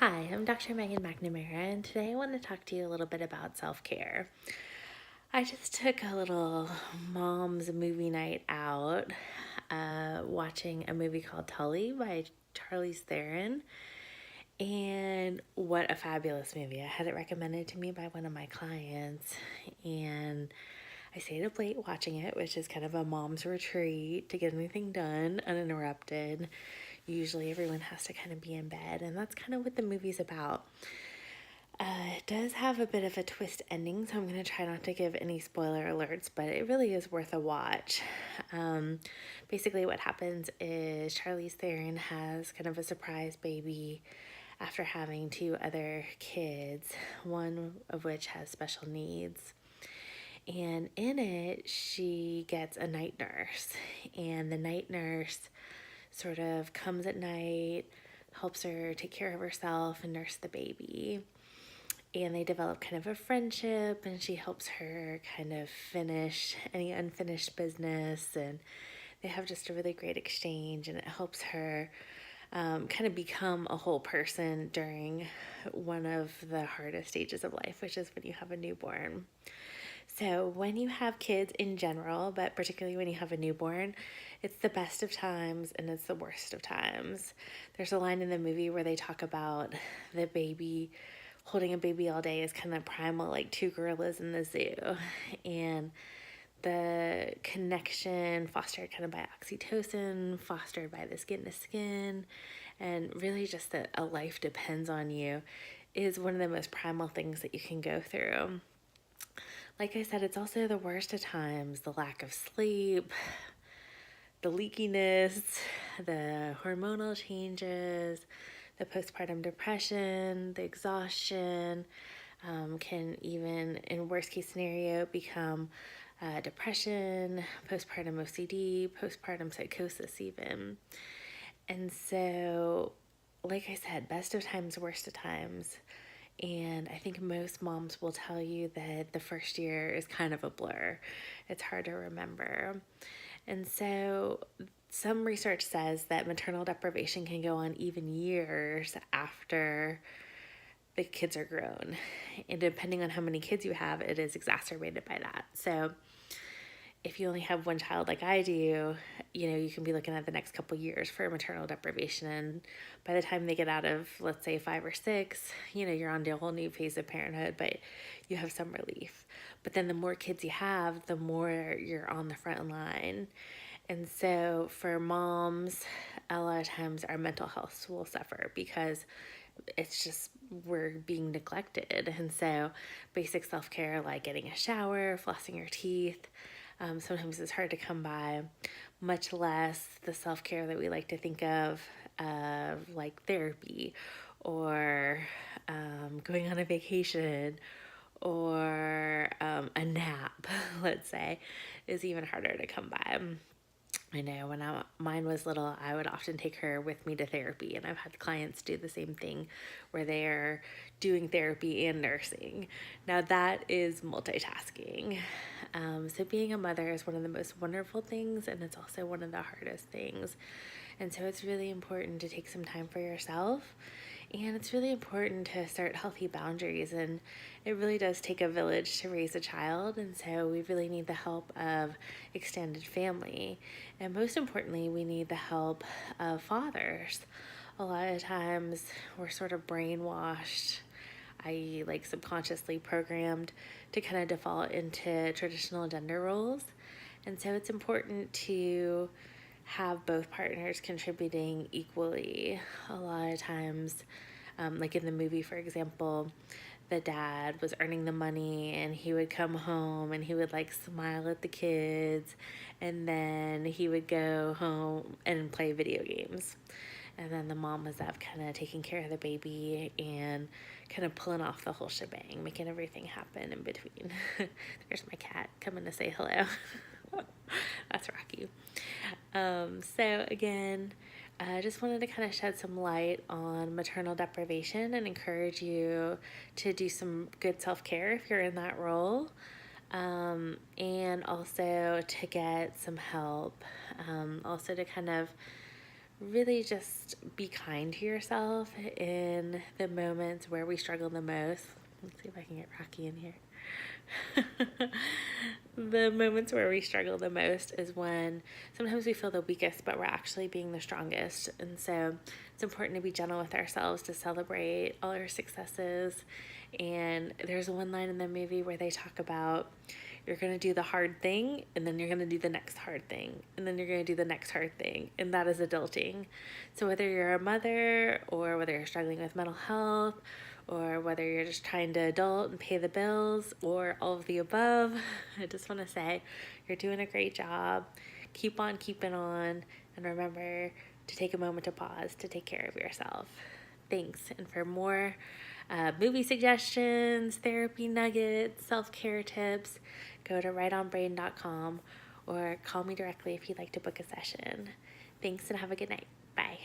Hi, I'm Dr. Megan McNamara, and today I want to talk to you a little bit about self care. I just took a little mom's movie night out, watching a movie called Tully by Charlize Theron. And what a fabulous movie. I had it recommended to me by one of my clients, and I stayed up late watching it, which is kind of a mom's retreat to get anything done uninterrupted. Usually everyone has to kind of be in bed, and that's kind of what the movie's about. It does have a bit of a twist ending, so I'm going to try not to give any spoiler alerts, but it really is worth a watch. Um, Basically, what happens is Charlize Theron has kind of a surprise baby after having two other kids, one of which has special needs. And in it, she gets a night nurse, and the night nurse sort of comes at night, helps her take care of herself and nurse the baby. And they develop kind of a friendship, and she helps her kind of finish any unfinished business, and they have just a really great exchange, and it helps her kind of become a whole person during one of the hardest stages of life, which is when you have a newborn. So, when you have kids in general, but particularly when you have a newborn, it's the best of times and it's the worst of times. There's a line in the movie where they talk about the baby holding a baby all day is kind of primal, like two gorillas in the zoo. And the connection fostered kind of by oxytocin, fostered by the skin to skin, and really just that a life depends on you is one of the most primal things that you can go through. Like I said, it's also the worst of times, the lack of sleep, the leakiness, the hormonal changes, the postpartum depression, the exhaustion, can even, in worst case scenario, become depression, postpartum OCD, postpartum psychosis, even. And so, like I said, best of times, worst of times. And I think most moms will tell you that the first year is kind of a blur. It's hard to remember. And so, some research says that maternal deprivation can go on even years after the kids are grown. And depending on how many kids you have, it is exacerbated by that. So, if you only have one child like I do, you can be looking at the next couple years for maternal deprivation. And by the time they get out of, let's say, 5 or 6, you're on a whole new phase of parenthood, but you have some relief. But then the more kids you have, the more you're on the front line. And so for moms, a lot of times our mental health will suffer because it's just we're being neglected. And so basic self-care like getting a shower, flossing your teeth, sometimes it's hard to come by, much less the self-care that we like to think of like therapy or going on a vacation or a nap, let's say, is even harder to come by. I know when mine was little, I would often take her with me to therapy, and I've had clients do the same thing where they're doing therapy and nursing. Now, that is multitasking. So, being a mother is one of the most wonderful things, and it's also one of the hardest things. And so, it's really important to take some time for yourself. And it's really important to start healthy boundaries. And it really does take a village to raise a child. And so we really need the help of extended family. And most importantly, we need the help of fathers. A lot of times we're sort of brainwashed, i.e., like subconsciously programmed to kind of default into traditional gender roles. And so it's important to have both partners contributing equally. A lot of times, like in the movie, for example, the dad was earning the money and he would come home and he would like smile at the kids, and then he would go home and play video games. And then the mom was up kind of taking care of the baby and kind of pulling off the whole shebang, making everything happen in between. There's my cat coming to say hello. That's Rocky. So again, I just wanted to kind of shed some light on maternal deprivation and encourage you to do some good self-care if you're in that role. And also to get some help. Also to kind of really just be kind to yourself in the moments where we struggle the most. Let's see if I can get Rocky in here. The moments where we struggle the most is when sometimes we feel the weakest, but we're actually being the strongest. And so it's important to be gentle with ourselves, to celebrate all our successes. And there's one line in the movie where they talk about you're going to do the hard thing, and then you're going to do the next hard thing, and then you're going to do the next hard thing. And that is adulting. So whether you're a mother, or whether you're struggling with mental health, or whether you're just trying to adult and pay the bills, or all of the above, I just want to say you're doing a great job. Keep on keeping on, and remember to take a moment to pause to take care of yourself. Thanks. And for more movie suggestions, therapy nuggets, self-care tips, go to rightonbrain.com or call me directly if you'd like to book a session. Thanks and have a good night. Bye.